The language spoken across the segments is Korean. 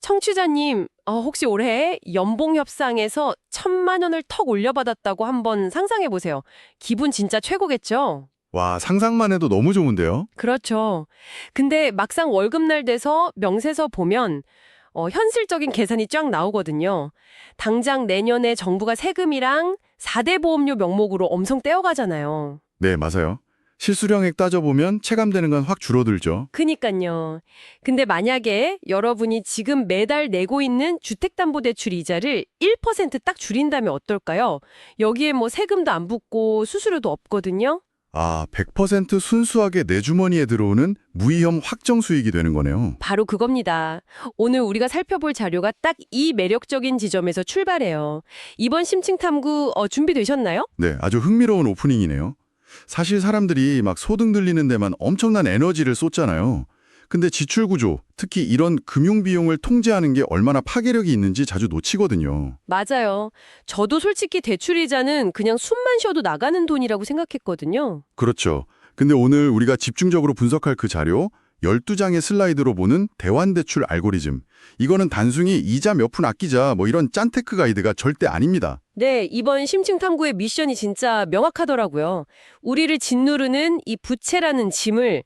청취자님, 혹시 올해 연봉 협상에서 1,000만 원을 턱 올려받았다고 한번 상상해 보세요. 기분 진짜 최고겠죠? 와, 상상만 해도 너무 좋은데요? 그렇죠. 근데 막상 월급날 돼서 명세서 보면 현실적인 계산이 쫙 나오거든요. 당장 내년에 정부가 세금이랑 4대 보험료 명목으로 엄청 떼어가잖아요. 네, 맞아요. 실수령액 따져보면 체감되는 건 확 줄어들죠. 그니까요. 근데 만약에 여러분이 지금 매달 내고 있는 주택담보대출 이자를 1%딱 줄인다면 어떨까요? 여기에 뭐 세금도 안 붙고 수수료도 없거든요. 아, 100% 순수하게 내 주머니에 들어오는 무위험 확정 수익이 되는 거네요. 바로 그겁니다. 오늘 우리가 살펴볼 자료가 딱 이 매력적인 지점에서 출발해요. 이번 심층 탐구 준비되셨나요? 네, 아주 흥미로운 오프닝이네요. 사실 사람들이 막 소등 들리는 데만 엄청난 에너지를 쏟잖아요. 근데 지출 구조, 특히 이런 금융 비용을 통제하는 게 얼마나 파괴력이 있는지 자주 놓치거든요. 맞아요. 저도 솔직히 대출이자는 그냥 숨만 쉬어도 나가는 돈이라고 생각했거든요. 그렇죠. 근데 오늘 우리가 집중적으로 분석할 그 자료, 12장의 슬라이드로 보는 대환대출 알고리즘. 이거는 단순히 이자 몇 푼 아끼자 뭐 이런 짠테크 가이드가 절대 아닙니다. 네, 이번 심층 탐구의 미션이 진짜 명확하더라고요. 우리를 짓누르는 이 부채라는 짐을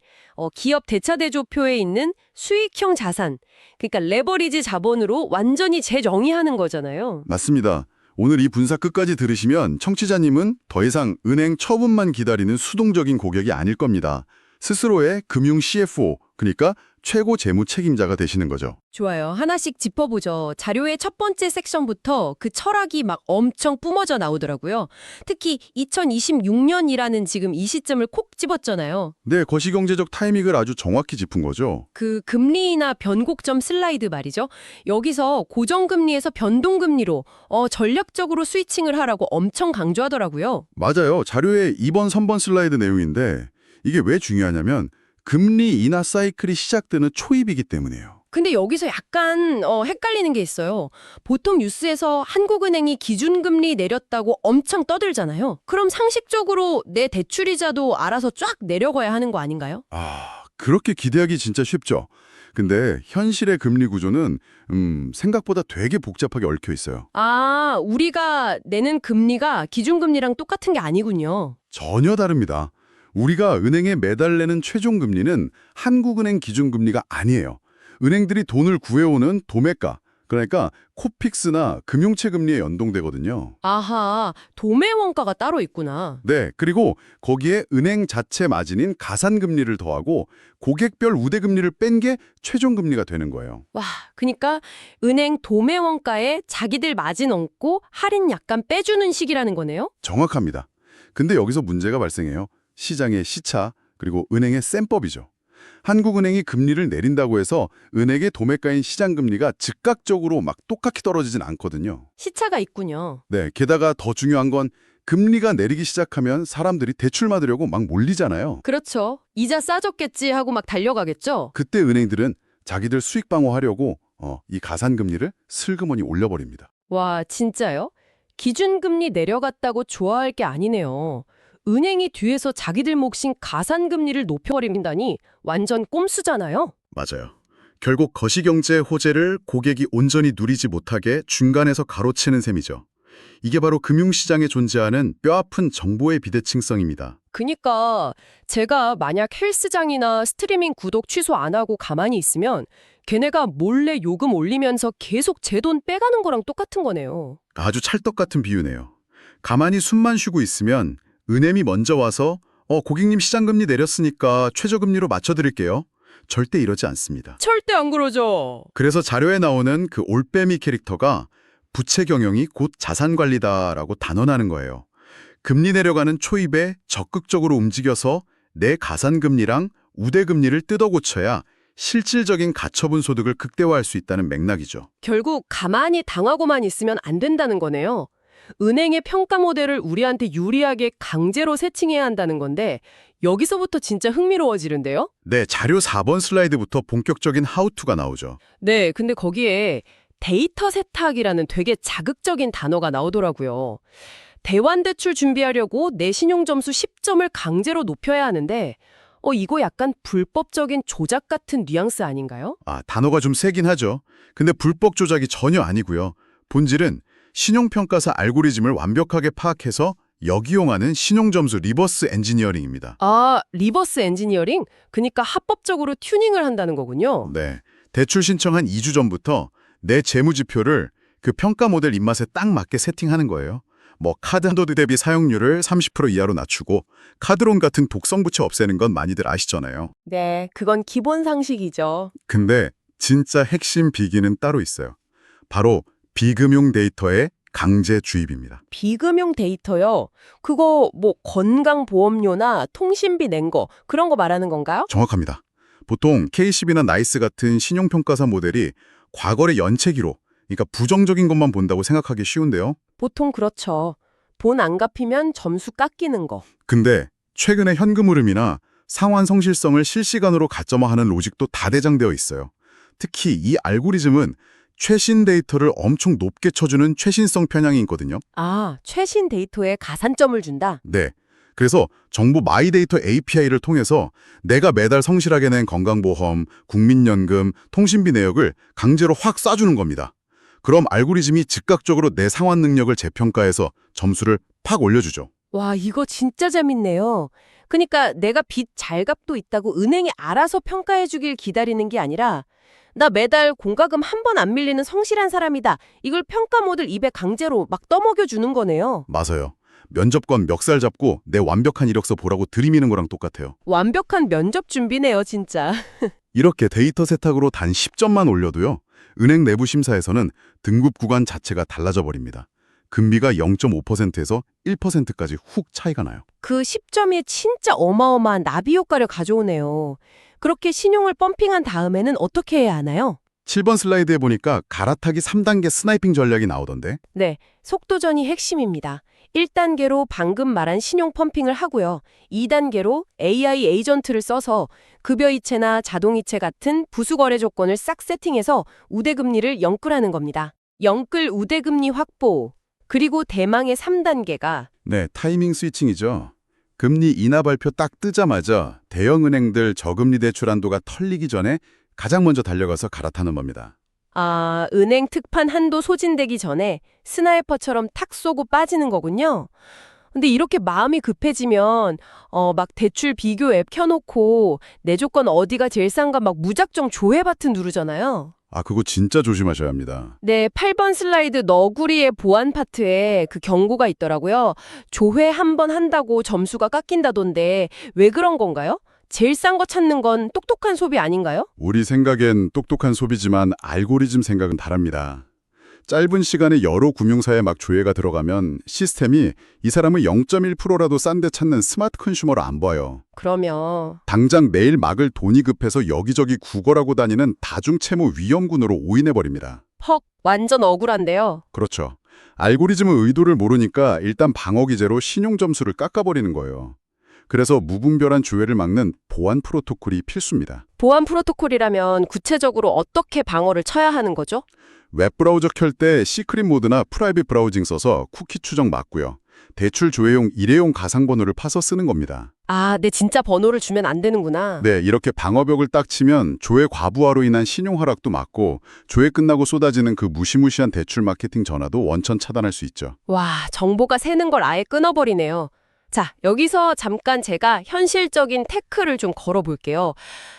기업 대차대조표에 있는 수익형 자산, 그러니까 레버리지 자본으로 완전히 재정의하는 거잖아요. 맞습니다. 오늘 이 분사 끝까지 들으시면 청취자님은 더 이상 은행 처분만 기다리는 수동적인 고객이 아닐 겁니다. 스스로의 금융 CFO, 그러니까 최고 재무 책임자가 되시는 거죠. 좋아요. 하나씩 짚어보죠. 자료의 첫 번째 섹션부터 그 철학이 막 엄청 뿜어져 나오더라고요. 특히 2026년이라는 지금 이 시점을 콕 집었잖아요. 네, 거시경제적 타이밍을 아주 정확히 짚은 거죠. 그 금리나 변곡점 슬라이드 말이죠. 여기서 고정금리에서 변동금리로 전략적으로 스위칭을 하라고 엄청 강조하더라고요. 맞아요. 자료의 2번, 3번 슬라이드 내용인데 이게 왜 중요하냐면 금리 인하 사이클이 시작되는 초입이기 때문이에요. 근데 여기서 약간 헷갈리는 게 있어요. 보통 뉴스에서 한국은행이 기준금리 내렸다고 엄청 떠들잖아요. 그럼 상식적으로 내 대출이자도 알아서 쫙 내려가야 하는 거 아닌가요? 아, 그렇게 기대하기 진짜 쉽죠. 근데 현실의 금리 구조는 생각보다 되게 복잡하게 얽혀 있어요. 아, 우리가 내는 금리가 기준금리랑 똑같은 게 아니군요. 전혀 다릅니다. 우리가 은행에 매달 내는 최종 금리는 한국은행 기준금리가 아니에요. 은행들이 돈을 구해오는 도매가, 그러니까 코픽스나 금융채 금리에 연동되거든요. 아하, 도매 원가가 따로 있구나. 네, 그리고 거기에 은행 자체 마진인 가산금리를 더하고 고객별 우대금리를 뺀 게 최종금리가 되는 거예요. 와, 그니까 은행 도매 원가에 자기들 마진 얹고 할인 약간 빼주는 식이라는 거네요? 정확합니다. 근데 여기서 문제가 발생해요. 시장의 시차, 그리고 은행의 셈법이죠. 한국은행이 금리를 내린다고 해서 은행의 도매가인 시장금리가 즉각적으로 막 똑같이 떨어지진 않거든요. 시차가 있군요. 네, 게다가 더 중요한 건 금리가 내리기 시작하면 사람들이 대출 받으려고 막 몰리잖아요. 그렇죠. 이자 싸졌겠지 하고 막 달려가겠죠? 그때 은행들은 자기들 수익 방어하려고 이 가산금리를 슬그머니 올려버립니다. 와, 진짜요? 기준금리 내려갔다고 좋아할 게 아니네요. 은행이 뒤에서 자기들 몫인 가산금리를 높여버린다니 완전 꼼수잖아요. 맞아요. 결국 거시경제 호재를 고객이 온전히 누리지 못하게 중간에서 가로채는 셈이죠. 이게 바로 금융시장에 존재하는 뼈아픈 정보의 비대칭성입니다. 그니까 제가 만약 헬스장이나 스트리밍 구독 취소 안 하고 가만히 있으면 걔네가 몰래 요금 올리면서 계속 제 돈 빼가는 거랑 똑같은 거네요. 아주 찰떡 같은 비유네요. 가만히 숨만 쉬고 있으면 은행이 먼저 와서 고객님 시장금리 내렸으니까 최저금리로 맞춰드릴게요. 절대 이러지 않습니다. 절대 안 그러죠. 그래서 자료에 나오는 그 올빼미 캐릭터가 부채 경영이 곧 자산관리다라고 단언하는 거예요. 금리 내려가는 초입에 적극적으로 움직여서 내 가산금리랑 우대금리를 뜯어고쳐야 실질적인 가처분 소득을 극대화할 수 있다는 맥락이죠. 결국 가만히 당하고만 있으면 안 된다는 거네요. 은행의 평가 모델을 우리한테 유리하게 강제로 세팅해야 한다는 건데 여기서부터 진짜 흥미로워지는데요? 네, 자료 4번 슬라이드부터 본격적인 하우투가 나오죠. 네, 근데 거기에 데이터 세탁이라는 되게 자극적인 단어가 나오더라고요. 대환대출 준비하려고 내 신용점수 10점을 강제로 높여야 하는데 이거 약간 불법적인 조작 같은 뉘앙스 아닌가요? 단어가 좀 세긴 하죠. 근데 불법 조작이 전혀 아니고요. 본질은 신용평가사 알고리즘을 완벽하게 파악해서 역이용하는 신용점수 리버스 엔지니어링입니다. 리버스 엔지니어링? 그러니까 합법적으로 튜닝을 한다는 거군요. 네, 대출 신청 한 2주 전부터 내 재무지표를 그 평가 모델 입맛에 딱 맞게 세팅하는 거예요. 뭐 카드 한도 대비 사용률을 30% 이하로 낮추고 카드론 같은 독성 부채 없애는 건 많이들 아시잖아요. 네, 그건 기본 상식이죠. 근데 진짜 핵심 비기는 따로 있어요. 바로 비금융 데이터의 강제 주입입니다. 비금융 데이터요? 그거 뭐 건강보험료나 통신비 낸 거 그런 거 말하는 건가요? 정확합니다. 보통 KCB나 나이스 같은 신용평가사 모델이 과거의 연체 기록, 그러니까 부정적인 것만 본다고 생각하기 쉬운데요. 보통 그렇죠. 돈 안 갚이면 점수 깎이는 거. 근데 최근에 현금 흐름이나 상환 성실성을 실시간으로 가점화하는 로직도 다대장되어 있어요. 특히 이 알고리즘은 최신 데이터를 엄청 높게 쳐주는 최신성 편향이 있거든요. 최신 데이터에 가산점을 준다? 네. 그래서 정부 마이데이터 API를 통해서 내가 매달 성실하게 낸 건강보험, 국민연금, 통신비 내역을 강제로 확 쏴주는 겁니다. 그럼 알고리즘이 즉각적으로 내 상환 능력을 재평가해서 점수를 팍 올려주죠. 와, 이거 진짜 재밌네요. 그러니까 내가 빚 잘값도 있다고 은행이 알아서 평가해 주길 기다리는 게 아니라 나 매달 공과금 한 번 안 밀리는 성실한 사람이다. 이걸 평가 모델 입에 강제로 막 떠먹여 주는 거네요. 맞아요. 면접관 멱살 잡고 내 완벽한 이력서 보라고 들이미는 거랑 똑같아요. 완벽한 면접 준비네요, 진짜. 이렇게 데이터 세탁으로 단 10점만 올려도요. 은행 내부 심사에서는 등급 구간 자체가 달라져 버립니다. 금리가 0.5%에서 1%까지 훅 차이가 나요. 그 10점이 진짜 어마어마한 나비 효과를 가져오네요. 그렇게 신용을 펌핑한 다음에는 어떻게 해야 하나요? 7번 슬라이드에 보니까 갈아타기 3단계 스나이핑 전략이 나오던데. 네, 속도전이 핵심입니다. 1단계로 방금 말한 신용 펌핑을 하고요. 2단계로 AI 에이전트를 써서 급여이체나 자동이체 같은 부수거래 조건을 싹 세팅해서 우대금리를 영끌하는 겁니다. 영끌 우대금리 확보. 그리고 대망의 3단계가 네, 타이밍 스위칭이죠. 금리 인하 발표 딱 뜨자마자 대형은행들 저금리 대출 한도가 털리기 전에 가장 먼저 달려가서 갈아타는 겁니다. 은행 특판 한도 소진되기 전에 스나이퍼처럼 탁 쏘고 빠지는 거군요. 근데 이렇게 마음이 급해지면 막 대출 비교 앱 켜놓고 내 조건 어디가 제일 싼가 막 무작정 조회 버튼 누르잖아요. 그거 진짜 조심하셔야 합니다. 네, 8번 슬라이드 너구리의 보안 파트에 그 경고가 있더라고요. 조회 한 번 한다고 점수가 깎인다던데 왜 그런 건가요? 제일 싼 거 찾는 건 똑똑한 소비 아닌가요? 우리 생각엔 똑똑한 소비지만 알고리즘 생각은 다릅니다. 짧은 시간에 여러 금융사에 막 조회가 들어가면 시스템이 이 사람을 0.1%라도 싼 데 찾는 스마트 컨슈머로 안 봐요. 그러면 당장 매일 막을 돈이 급해서 여기저기 구걸하고 다니는 다중채무 위험군으로 오인해버립니다. 완전 억울한데요. 그렇죠. 알고리즘의 의도를 모르니까 일단 방어 기제로 신용 점수를 깎아버리는 거예요. 그래서 무분별한 조회를 막는 보안 프로토콜이 필수입니다. 보안 프로토콜이라면 구체적으로 어떻게 방어를 쳐야 하는 거죠? 웹브라우저 켤 때 시크릿 모드나 프라이빗 브라우징 써서 쿠키 추적 막고요. 대출 조회용 일회용 가상번호를 파서 쓰는 겁니다. 내 진짜 번호를 주면 안 되는구나. 네, 이렇게 방어벽을 딱 치면 조회 과부하로 인한 신용 하락도 막고 조회 끝나고 쏟아지는 그 무시무시한 대출 마케팅 전화도 원천 차단할 수 있죠. 와, 정보가 새는 걸 아예 끊어버리네요. 자, 여기서 잠깐 제가 현실적인 태클을 좀 걸어볼게요.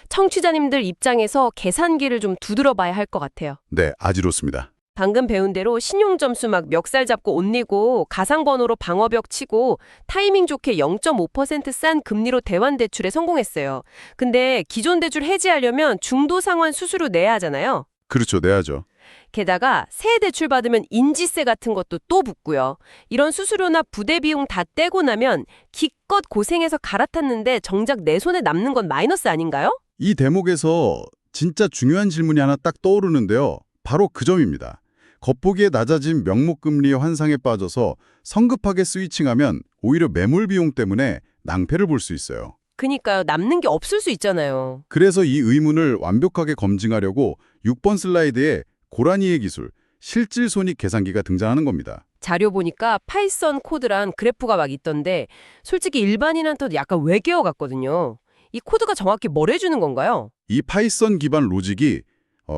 청취자님들 입장에서 계산기를 좀 두드려 봐야 할 것 같아요. 네, 아지롭습니다. 방금 배운 대로 신용점수 막 멱살 잡고 온리고 가상번호로 방어벽 치고 타이밍 좋게 0.5% 싼 금리로 대환대출에 성공했어요. 근데 기존 대출 해지하려면 중도상환 수수료 내야 하잖아요. 그렇죠, 내야죠. 게다가 새 대출 받으면 인지세 같은 것도 또 붙고요. 이런 수수료나 부대 비용 다 떼고 나면 기껏 고생해서 갈아탔는데 정작 내 손에 남는 건 마이너스 아닌가요? 이 대목에서 진짜 중요한 질문이 하나 딱 떠오르는데요. 바로 그 점입니다. 겉보기에 낮아진 명목금리의 환상에 빠져서 성급하게 스위칭하면 오히려 매몰 비용 때문에 낭패를 볼 수 있어요. 그니까요. 남는 게 없을 수 있잖아요. 그래서 이 의문을 완벽하게 검증하려고 6번 슬라이드에 고라니의 기술, 실질손익 계산기가 등장하는 겁니다. 자료 보니까 파이썬 코드란 그래프가 막 있던데 솔직히 일반인한테도 약간 외계어 같거든요. 이 코드가 정확히 뭘 해주는 건가요? 이 파이썬 기반 로직이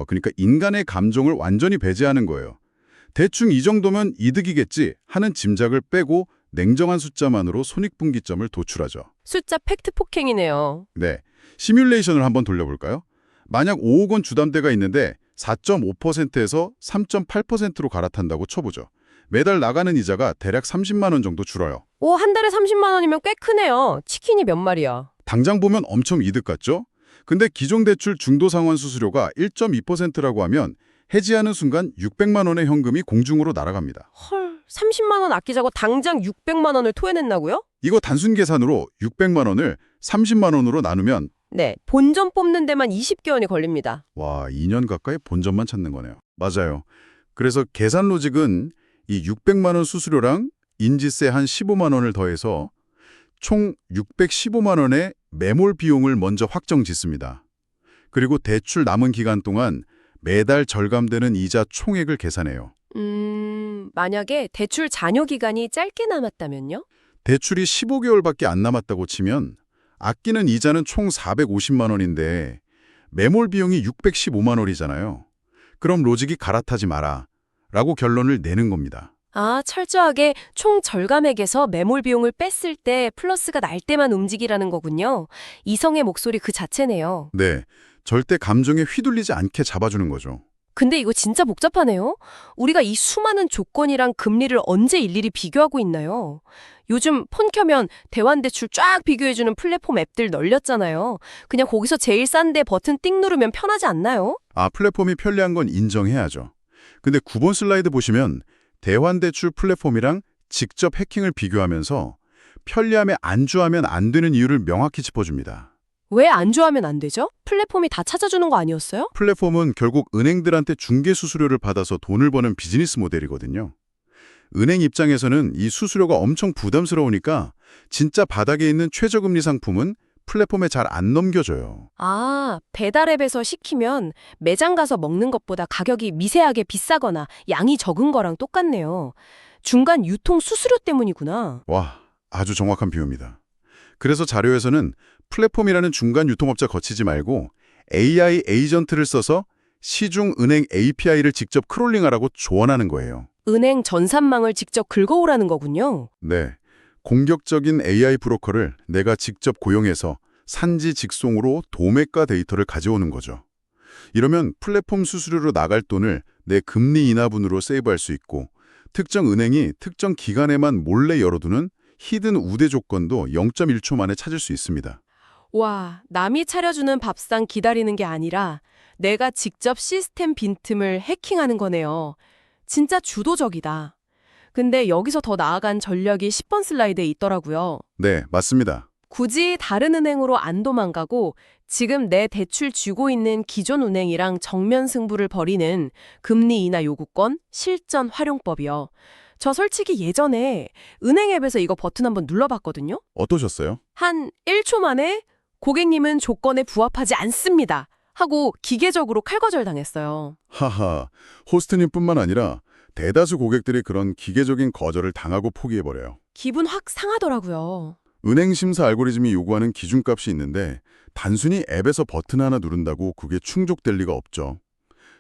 그러니까 인간의 감정을 완전히 배제하는 거예요. 대충 이 정도면 이득이겠지 하는 짐작을 빼고 냉정한 숫자만으로 손익분기점을 도출하죠. 숫자 팩트 폭행이네요. 네, 시뮬레이션을 한번 돌려볼까요? 만약 5억 원 주담대가 있는데 4.5%에서 3.8%로 갈아탄다고 쳐보죠. 매달 나가는 이자가 대략 30만 원 정도 줄어요. 오, 한 달에 30만 원이면 꽤 크네요. 치킨이 몇 마리야? 당장 보면 엄청 이득 같죠? 근데 기존 대출 중도 상환 수수료가 1.2%라고 하면 해지하는 순간 600만 원의 현금이 공중으로 날아갑니다. 헐, 30만 원 아끼자고 당장 600만 원을 토해냈나고요? 이거 단순 계산으로 600만 원을 30만 원으로 나누면 네, 본전 뽑는 데만 20개월이 걸립니다. 와, 2년 가까이 본전만 찾는 거네요. 맞아요. 그래서 계산 로직은 이 600만 원 수수료랑 인지세 한 15만 원을 더해서 총 615만 원의 매몰 비용을 먼저 확정 짓습니다. 그리고 대출 남은 기간 동안 매달 절감되는 이자 총액을 계산해요. 만약에 대출 잔여 기간이 짧게 남았다면요? 대출이 15개월밖에 안 남았다고 치면 아끼는 이자는 총 450만 원인데 매몰 비용이 615만 원이잖아요. 그럼 로직이 갈아타지 마라 라고 결론을 내는 겁니다. 아, 철저하게 총 절감액에서 매몰 비용을 뺐을 때 플러스가 날 때만 움직이라는 거군요. 이성의 목소리 그 자체네요. 네, 절대 감정에 휘둘리지 않게 잡아주는 거죠. 근데 이거 진짜 복잡하네요. 우리가 이 수많은 조건이랑 금리를 언제 일일이 비교하고 있나요? 요즘 폰 켜면 대환대출 쫙 비교해주는 플랫폼 앱들 널렸잖아요. 그냥 거기서 제일 싼데 버튼 띵 누르면 편하지 않나요? 아, 플랫폼이 편리한 건 인정해야죠. 근데 9번 슬라이드 보시면 대환대출 플랫폼이랑 직접 해킹을 비교하면서 편리함에 안주하면 안 되는 이유를 명확히 짚어줍니다. 왜 안주하면 안 되죠? 플랫폼이 다 찾아주는 거 아니었어요? 플랫폼은 결국 은행들한테 중개 수수료를 받아서 돈을 버는 비즈니스 모델이거든요. 은행 입장에서는 이 수수료가 엄청 부담스러우니까 진짜 바닥에 있는 최저금리 상품은 플랫폼에 잘 안 넘겨줘요. 아, 배달앱에서 시키면 매장 가서 먹는 것보다 가격이 미세하게 비싸거나 양이 적은 거랑 똑같네요. 중간 유통 수수료 때문이구나. 와, 아주 정확한 비유입니다. 그래서 자료에서는 플랫폼이라는 중간 유통업자 거치지 말고 AI 에이전트를 써서 시중 은행 API를 직접 크롤링하라고 조언하는 거예요. 은행 전산망을 직접 긁어오라는 거군요. 네, 공격적인 AI 브로커를 내가 직접 고용해서 산지 직송으로 도매가 데이터를 가져오는 거죠. 이러면 플랫폼 수수료로 나갈 돈을 내 금리 인하분으로 세이브할 수 있고 특정 은행이 특정 기간에만 몰래 열어두는 히든 우대 조건도 0.1초 만에 찾을 수 있습니다. 와, 남이 차려주는 밥상 기다리는 게 아니라 내가 직접 시스템 빈틈을 해킹하는 거네요. 진짜 주도적이다. 근데 여기서 더 나아간 전략이 10번 슬라이드에 있더라고요. 네, 맞습니다. 굳이 다른 은행으로 안 도망가고 지금 내 대출 쥐고 있는 기존 은행이랑 정면 승부를 벌이는 금리 인하 요구권 실전 활용법이요. 저 솔직히 예전에 은행 앱에서 이거 버튼 한번 눌러봤거든요. 어떠셨어요? 한 1초 만에 고객님은 조건에 부합하지 않습니다 하고 기계적으로 칼거절당했어요. 하하, 호스트님뿐만 아니라 대다수 고객들이 그런 기계적인 거절을 당하고 포기해버려요. 기분 확 상하더라고요. 은행 심사 알고리즘이 요구하는 기준값이 있는데 단순히 앱에서 버튼 하나 누른다고 그게 충족될 리가 없죠.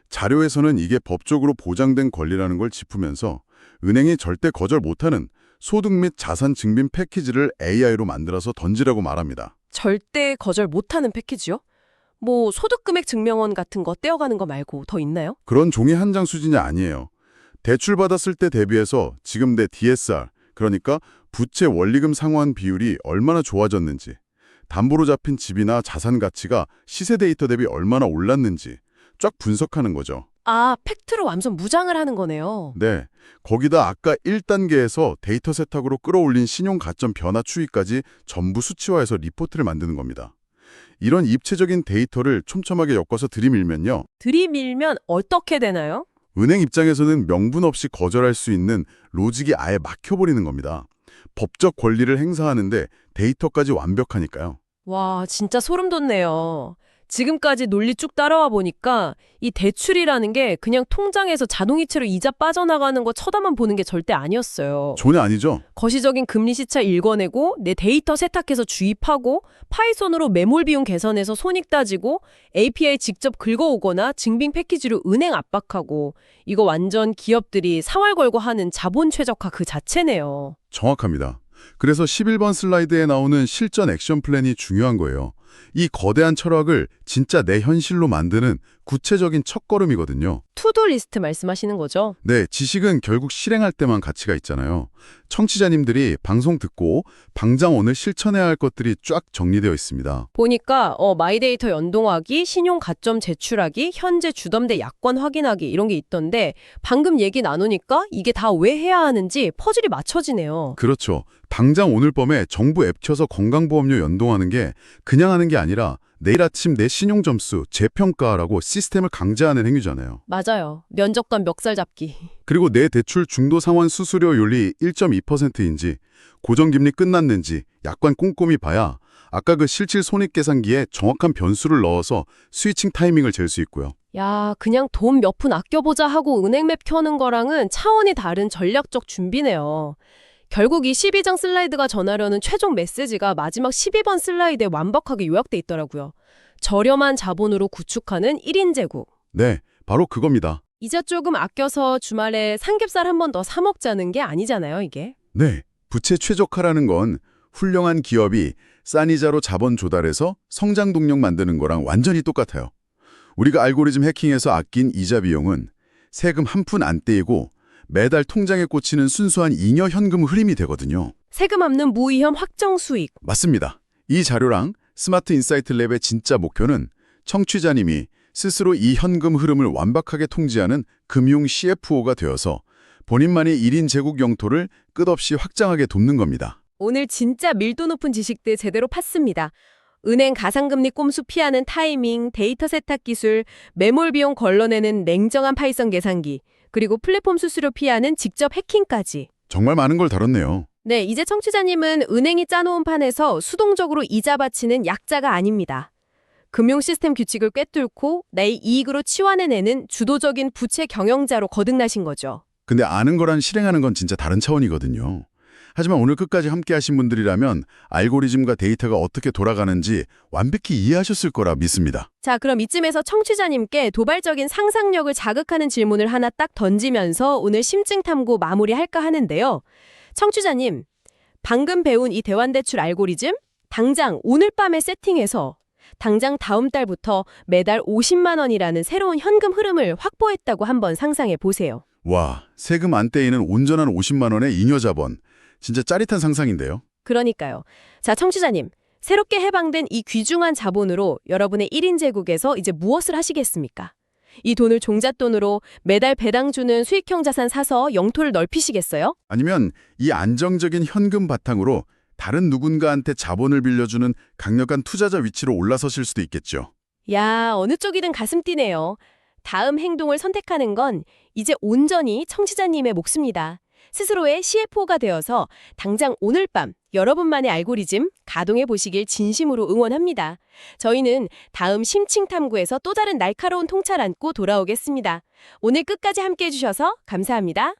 자료에서는 이게 법적으로 보장된 권리라는 걸 짚으면서 은행이 절대 거절 못하는 소득 및 자산 증빙 패키지를 AI로 만들어서 던지라고 말합니다. 절대 거절 못하는 패키지요? 뭐 소득금액 증명원 같은 거 떼어가는 거 말고 더 있나요? 그런 종이 한 장 수준이 아니에요. 대출 받았을 때 대비해서 지금 내 DSR, 그러니까 부채 원리금 상환 비율이 얼마나 좋아졌는지, 담보로 잡힌 집이나 자산 가치가 시세 데이터 대비 얼마나 올랐는지 쫙 분석하는 거죠. 아, 팩트로 완전 무장을 하는 거네요. 네, 거기다 아까 1단계에서 데이터 세탁으로 끌어올린 신용 가점 변화 추이까지 전부 수치화해서 리포트를 만드는 겁니다. 이런 입체적인 데이터를 촘촘하게 엮어서 들이밀면요. 들이밀면 어떻게 되나요? 은행 입장에서는 명분 없이 거절할 수 있는 로직이 아예 막혀버리는 겁니다. 법적 권리를 행사하는데 데이터까지 완벽하니까요. 와, 진짜 소름 돋네요. 지금까지 논리 쭉 따라와 보니까 이 대출이라는 게 그냥 통장에서 자동이체로 이자 빠져나가는 거 쳐다만 보는 게 절대 아니었어요. 전혀 아니죠. 거시적인 금리 시차 읽어내고 내 데이터 세탁해서 주입하고 파이썬으로 매몰 비용 계산해서 손익 따지고 API 직접 긁어오거나 증빙 패키지로 은행 압박하고 이거 완전 기업들이 사활 걸고 하는 자본 최적화 그 자체네요. 정확합니다. 그래서 11번 슬라이드에 나오는 실전 액션 플랜이 중요한 거예요. 이 거대한 철학을 진짜 내 현실로 만드는 구체적인 첫걸음이거든요. 투두 리스트 말씀하시는 거죠? 네, 지식은 결국 실행할 때만 가치가 있잖아요. 청취자님들이 방송 듣고 당장 오늘 실천해야 할 것들이 쫙 정리되어 있습니다. 보니까 마이데이터 연동하기, 신용 가점 제출하기, 현재 주담대 약관 확인하기 이런 게 있던데 방금 얘기 나누니까 이게 다 왜 해야 하는지 퍼즐이 맞춰지네요. 그렇죠. 당장 오늘 밤에 정부 앱 켜서 건강보험료 연동하는 게 그냥 하는 게 아니라 내일 아침 내 신용점수 재평가라고 시스템을 강제하는 행위잖아요. 맞아요. 면접관 멱살 잡기. 그리고 내 대출 중도상환 수수료율이 1.2%인지 고정금리 끝났는지 약관 꼼꼼히 봐야 아까 그 실질 손익계산기에 정확한 변수를 넣어서 스위칭 타이밍을 잴 수 있고요. 야, 그냥 돈 몇 푼 아껴보자 하고 은행맵 켜는 거랑은 차원이 다른 전략적 준비네요. 결국 이 12장 슬라이드가 전하려는 최종 메시지가 마지막 12번 슬라이드에 완벽하게 요약돼 있더라고요. 저렴한 자본으로 구축하는 1인 제국. 네, 바로 그겁니다. 이자 조금 아껴서 주말에 삼겹살 한 번 더 사 먹자는 게 아니잖아요, 이게. 네, 부채 최적화라는 건 훌륭한 기업이 싼 이자로 자본 조달해서 성장 동력 만드는 거랑 완전히 똑같아요. 우리가 알고리즘 해킹해서 아낀 이자 비용은 세금 한 푼 안 떼이고 매달 통장에 꽂히는 순수한 잉여 현금 흐름이 되거든요. 세금 없는 무위험 확정 수익. 맞습니다. 이 자료랑 스마트 인사이트 랩의 진짜 목표는 청취자님이 스스로 이 현금 흐름을 완벽하게 통제하는 금융 CFO가 되어서 본인만의 1인 제국 영토를 끝없이 확장하게 돕는 겁니다. 오늘 진짜 밀도 높은 지식들 제대로 팠습니다. 은행 가상금리 꼼수 피하는 타이밍, 데이터 세탁 기술, 매몰 비용 걸러내는 냉정한 파이썬 계산기, 그리고 플랫폼 수수료 피하는 직접 해킹까지. 정말 많은 걸 다뤘네요. 네, 이제 청취자님은 은행이 짜놓은 판에서 수동적으로 이자 바치는 약자가 아닙니다. 금융 시스템 규칙을 꿰뚫고 내 이익으로 치환해내는 주도적인 부채 경영자로 거듭나신 거죠. 근데 아는 거랑 실행하는 건 진짜 다른 차원이거든요. 하지만 오늘 끝까지 함께 하신 분들이라면 알고리즘과 데이터가 어떻게 돌아가는지 완벽히 이해하셨을 거라 믿습니다. 자, 그럼 이쯤에서 청취자님께 도발적인 상상력을 자극하는 질문을 하나 딱 던지면서 오늘 심층 탐구 마무리할까 하는데요. 청취자님, 방금 배운 이 대환대출 알고리즘 당장 오늘 밤에 세팅해서 당장 다음 달부터 매달 50만 원이라는 새로운 현금 흐름을 확보했다고 한번 상상해 보세요. 와, 세금 안 떼이는 온전한 50만 원의 잉여 자본. 진짜 짜릿한 상상인데요. 그러니까요. 자, 청취자님, 새롭게 해방된 이 귀중한 자본으로 여러분의 1인 제국에서 이제 무엇을 하시겠습니까? 이 돈을 종잣돈으로 매달 배당 주는 수익형 자산 사서 영토를 넓히시겠어요? 아니면 이 안정적인 현금 바탕으로 다른 누군가한테 자본을 빌려주는 강력한 투자자 위치로 올라서실 수도 있겠죠. 야, 어느 쪽이든 가슴 뛰네요. 다음 행동을 선택하는 건 이제 온전히 청취자님의 몫입니다. 스스로의 CFO가 되어서 당장 오늘 밤 여러분만의 알고리즘 가동해 보시길 진심으로 응원합니다. 저희는 다음 심층 탐구에서 또 다른 날카로운 통찰 안고 돌아오겠습니다. 오늘 끝까지 함께해 주셔서 감사합니다.